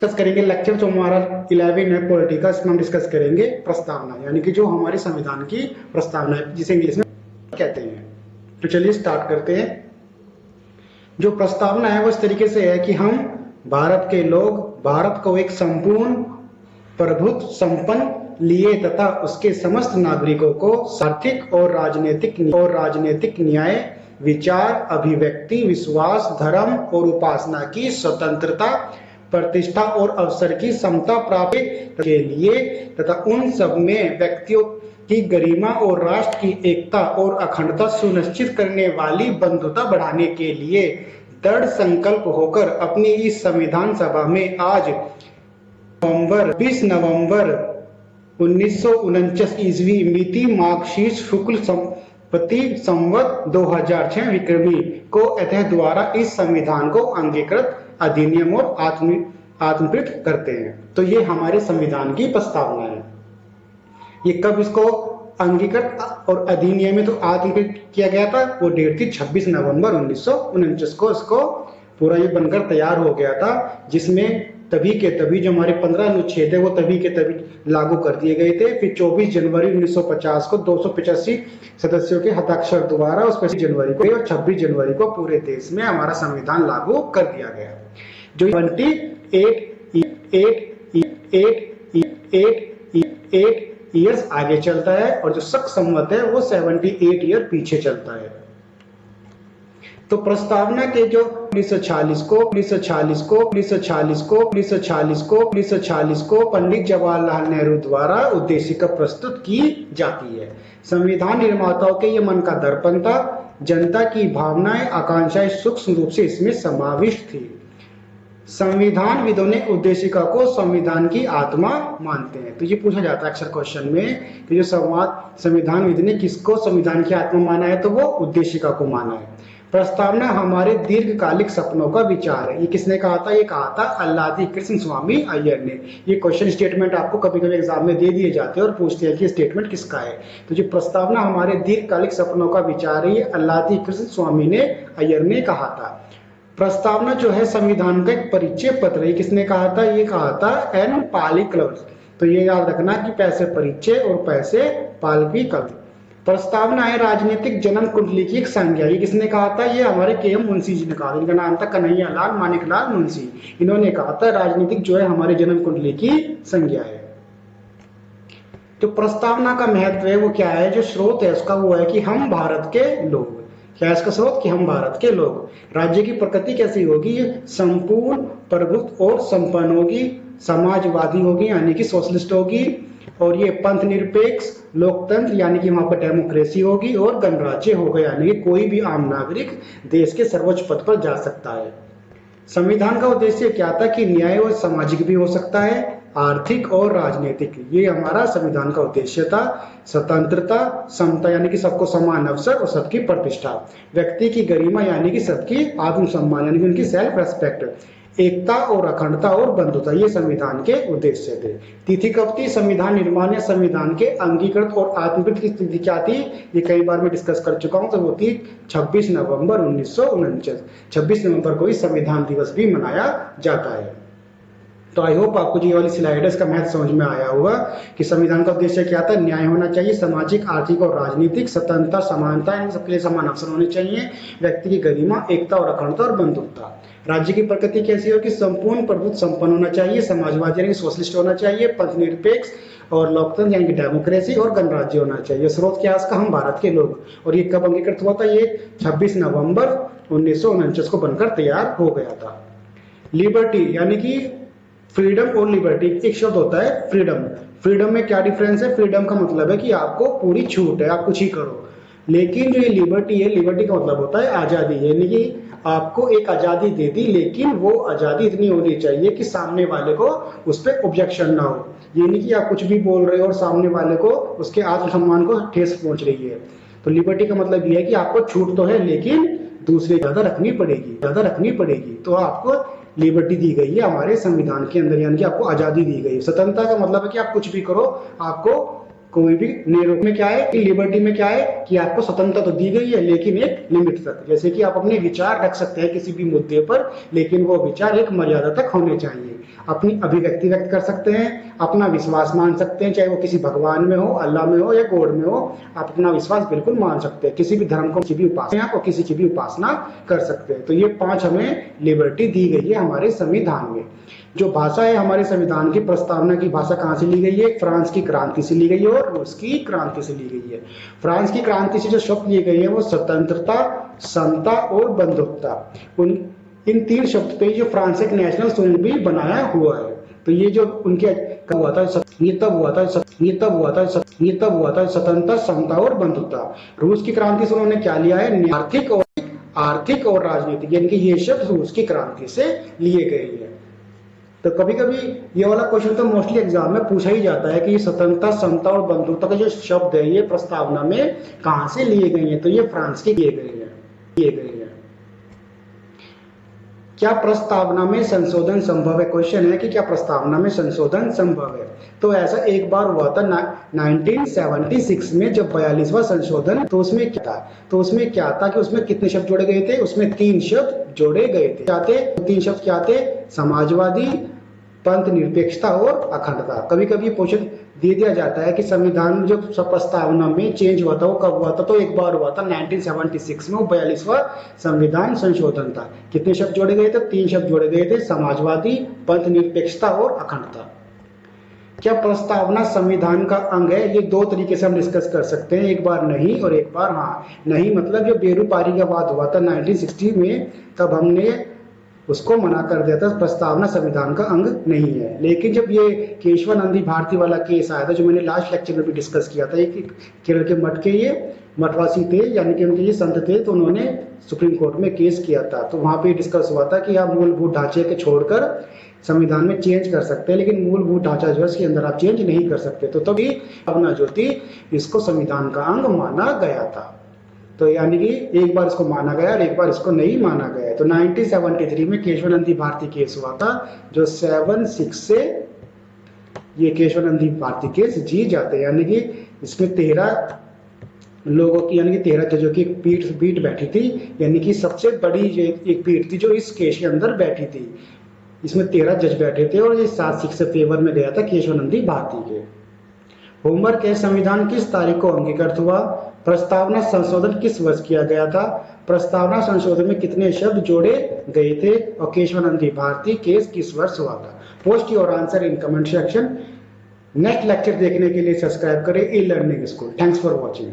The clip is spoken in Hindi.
डिस्कस करेंगे लेक्चर जो हमारा 11 है पॉलिटी का। इसमें हम डिस्कस करेंगे प्रस्तावना, यानी कि जो हमारे संविधान की प्रस्तावना है जिसे इंग्लिश में कहते हैं। तो चलिए स्टार्ट करते हैं। जो प्रस्तावना है वो इस तरीके से है कि हम भारत के लोग भारत को एक संपूर्ण प्रभुत्व संपन्न लिए तथा उसके समस्त नागरिकों को आर्थिक और राजनीतिक न्याय, विचार, अभिव्यक्ति, विश्वास, धर्म और उपासना की स्वतंत्रता, प्रतिष्ठा और अवसर की समता प्राप्त के लिए तथा उन सब में व्यक्तियों की गरिमा और राष्ट्र की एकता और अखंडता सुनिश्चित करने वाली बंधुता बढ़ाने के लिए दृढ़ संकल्प होकर अपनी इस संविधान सभा में आज 20 नवंबर 1949 ईस्वी मिति मार्गशीर्ष शुक्ल संपत्ति संवत 2006 विक्रमी को अतः द्वारा इस संविधान को अंगीकृत अधिनियम और आत्मकृत करते हैं। तो ये हमारे संविधान की प्रस्तावना है। ये कब इसको अंगीकृत और अधिनियमित तो आत्मकृत किया गया था, वो डेट थी 26 नवंबर 1949 को इसको पूरा ये बनकर तैयार हो गया था, जिसमें तभी के तभी जो हमारे 15 अनुच्छेद है वो तभी के तभी लागू कर दिए गए थे। फिर 24 जनवरी 1950 को 285 सदस्यों के हस्ताक्षर द्वारा उस 25 जनवरी को और 26 जनवरी को पूरे देश में हमारा संविधान लागू कर दिया गया। जो 28 ईयर्स आगे चलता है और जो शक संवत है वो 78 ईयर पीछे चलता है। तो प्रस्तावना के जो 1946 को पंडित जवाहरलाल नेहरू द्वारा उद्देशिका प्रस्तुत की जाती है। संविधान निर्माताओं के ये मन का दर्पण था। जनता की भावनाएं, आकांक्षाएं सूक्ष्म रूप से इसमें समाविष्ट थी। संविधान विदों ने उद्देशिका को संविधान की आत्मा मानते हैं। तो ये पूछा जाता है अक्सर क्वेश्चन में कि जो संविधान विद ने किसको संविधान की आत्मा माना है, तो वो उद्देशिका को माना है। प्रस्तावना हमारे दीर्घकालिक सपनों का विचार है। ये किसने कहा था? ये कहा था अल्लादी कृष्ण स्वामी अय्यर ने। ये क्वेश्चन स्टेटमेंट आपको कभी कभी एग्जाम में दे दिए जाते हैं और पूछते हैं कि स्टेटमेंट किसका है। तो जो प्रस्तावना हमारे दीर्घकालिक सपनों का विचार है, ये अल्लादी कृष्ण स्वामी ने अय्यर ने कहा था। प्रस्तावना जो है संविधान का एक परिचय पत्र है। किसने कहा था? ये कहा था एन पालिकल। तो ये याद रखना कि पैसे परिचय और पैसे पालिकल। प्रस्तावना है राजनीतिक जन्म कुंडली की एक संज्ञा। ये किसने कहा था? ये हमारे के.एम. मुंशी जी ने कहा। इनका नाम था कन्हैया लाल मानिकलाल मुंशी। इन्होंने कहा था राजनीतिक जो है हमारे जन्म कुंडली की संज्ञा है। तो प्रस्तावना का महत्व है वो क्या है? जो स्रोत है उसका वो है कि हम भारत के लोग। क्या इसका स्रोत? कि हम भारत के लोग। राज्य की प्रकृति कैसी होगी? संपूर्ण प्रभुत्व और संपन्न होगी, समाजवादी होगी यानी कि सोशलिस्ट होगी, और ये पंथ निरपेक्ष लोकतंत्र यानी कि वहां पर डेमोक्रेसी होगी, और गणराज्य होगा यानी कि कोई भी आम नागरिक देश के सर्वोच्च पद पर जा सकता है। संविधान का उद्देश्य क्या था? कि न्याय और सामाजिक भी हो सकता है, आर्थिक और राजनीतिक। ये हमारा संविधान का उद्देश्य था। स्वतंत्रता, समता यानी कि सबको समान अवसर और सबकी प्रतिष्ठा, व्यक्ति की गरिमा यानी कि सबकी आत्मसम्मान यानी कि उनकी सेल्फ रेस्पेक्ट, एकता और अखंडता और बंधुता, ये संविधान के उद्देश्य थे। तिथि कब थी संविधान निर्माण या संविधान के अंगीकृत और आत्मकृत की तिथि क्या थी? ये कई बार मैं डिस्कस कर चुका हूं। तो वो थी 26 नवंबर 1949। 26 नवंबर को ही संविधान दिवस भी मनाया जाता है। तो आई होप आपको ये वाली स्लाइड इसका महत्व समझ में आया होगा कि संविधान का उद्देश्य क्या था। न्याय होना चाहिए, सामाजिक, आर्थिक और राजनीतिक, स्वतंत्रता, समानता, इन सबके लिए समान अवसर होने चाहिए, व्यक्ति की गरिमा, एकता और अखंडता और बंधुत्ता। राज्य की प्रकृति कैसी हो कि संपूर्ण प्रभुत्व संपन्न होना चाहिए, समाजवादी यानी सोशलिस्ट होना चाहिए, पंथ निरपेक्ष और लोकतंत्र यानी कि डेमोक्रेसी, और गणराज्य होना चाहिए। स्रोत क्या है इसका? हम भारत के लोग। और ये कब अंगीकृत हुआ था? ये 26 नवंबर 1949 को बनकर तैयार हो गया था। लिबर्टी यानी कि फ्रीडम और लिबर्टी, एक शब्द होता है फ्रीडम। फ्रीडम में क्या डिफरेंस है? फ्रीडम का मतलब है कि आपको पूरी छूट है, आप कुछ ही करो। लेकिन जो ये लिबर्टी है, लिबर्टी का मतलब होता है आजादी, यानी कि आपको एक आजादी दे दी, लेकिन वो आजादी इतनी होनी चाहिए कि सामने वाले को उस पर ऑब्जेक्शन ना हो। ये नहीं कि आप कुछ भी बोल रहे हो और सामने वाले को उसके आत्मसम्मान को ठेस पहुंच रही है। तो लिबर्टी का मतलब ये है कि आपको छूट तो है लेकिन दूसरे ज्यादा रखनी पड़ेगी। तो आपको लिबर्टी दी गई है हमारे संविधान के अंदर, यानी कि आपको आजादी दी गई है। स्वतंत्रता का मतलब है कि आप कुछ भी करो, आपको कोई भी नहीं। में क्या है कि लिबर्टी में क्या है कि आपको स्वतंत्रता तो दी गई है लेकिन एक लिमिट तक। जैसे कि आप अपने विचार रख सकते हैं किसी भी मुद्दे पर, लेकिन वो विचार एक मर्यादा तक होने चाहिए। अपनी अभिव्यक्ति व्यक्त कर सकते हैं, अपना विश्वास मान सकते हैं, चाहे वो किसी भगवान में हो, अल्लाह में हो या गॉड में हो, आप अपना विश्वास बिल्कुल मान सकते हैं। किसी भी धर्म को, किसी भी उपासना को, किसी की भी उपासना कर सकते हैं। तो ये 5 हमें लिबर्टी दी गई है हमारे संविधान में। जो भाषा है हमारे संविधान की प्रस्तावना की भाषा कहाँ से ली गई है? फ्रांस की क्रांति से ली गई है और रूस की क्रांति से ली गई है। फ्रांस की क्रांति से जो शब्द लिए गए हैं वो स्वतंत्रता, समता और बंधुत्वता, इन 3 शब्द पे जो फ्रांस एक नेशनल सॉन्ग भी बनाया हुआ है। तो ये जो उनके हुआ था, ये तब हुआ था स्वतंत्रता, समता और बंधुत्वता। रूस की क्रांति से उन्होंने क्या लिया है? आर्थिक और राजनीतिक, यानी कि ये शब्द रूस की क्रांति से लिए गए हैं। तो कभी कभी ये वाला क्वेश्चन तो मोस्टली एग्जाम में पूछा ही जाता है कि ये स्वतंत्रता, समता और बंधुत्वता के जो शब्द है ये प्रस्तावना में कहां से लिए गए हैं? तो ये फ्रांस के लिए गए हैं। क्या प्रस्तावना में संशोधन संभव है? क्वेश्चन है कि क्या प्रस्तावना में संशोधन संभव है? तो ऐसा एक बार हुआ था 1976 में, जब 42वां संशोधन। तो उसमें क्या था कि उसमें कितने शब्द जोड़े गए थे? उसमें 3 शब्द जोड़े गए थे। क्या थे 3 शब्द? क्या थे? समाजवादी, पंथ निरपेक्षता और अखंडता। कभी कभी क्वेश्चन दे दिया जाता है कि संविधान जो प्रस्तावना में चेंज हुआ था वो कब हुआ था? तो एक बार हुआ था 1976 में, 42वां संविधान संशोधन था। कितने शब्द जोड़े गए थे? 3 शब्द जोड़े गए थे, समाजवादी, पंथ निरपेक्षता और अखंडता। क्या प्रस्तावना संविधान का अंग है? ये 2 तरीके से हम डिस्कस कर सकते हैं, एक बार नहीं और एक बार हाँ। नहीं मतलब जो बेरूपारी का वाद हुआ था 1960 में, तब हमने उसको मना कर दिया था, प्रस्तावना संविधान का अंग नहीं है। लेकिन जब ये केशवानंदी भारती वाला केस आया था, जो मैंने लास्ट लेक्चर में भी डिस्कस किया था, एक केरल के मठ के ये मठवासी थे, यानी कि उनके ये संत थे, तो उन्होंने सुप्रीम कोर्ट में केस किया था। तो वहां पे डिस्कस हुआ था कि आप मूलभूत ढांचे के छोड़कर संविधान में चेंज कर सकते हैं, लेकिन मूलभूत ढांचा जो है उसके अंदर आप चेंज नहीं कर सकते। तो तभी अपना जो थी इसको संविधान का अंग माना गया था। तो यानी कि एक बार इसको माना गया और एक बार इसको नहीं माना गया। तो 1973 में केशवानंदी भारती केस हुआ था, जो 7-6 से ये केशवानंदी भारती केस जीत जाते हैं। यानी कि इसमें 13 लोगों की, यानी कि 13 जजों की पीठ बैठी थी, यानी कि सबसे बड़ी एक पीठ थी जो इस केस के अंदर बैठी थी। इसमें 13 जज बैठे थे और ये 7-6 से फेवर में गया था केशवानंदी भारती के। होमवर्क है, संविधान किस तारीख को अंगीकृत हुआ? प्रस्तावना संशोधन किस वर्ष किया गया था? प्रस्तावना संशोधन में कितने शब्द जोड़े गए थे? और केशवानंदी भारती केस किस वर्ष हुआ था? Post your answer in comment section. Next lecture देखने के लिए सब्सक्राइब करें e learning school. Thanks for watching.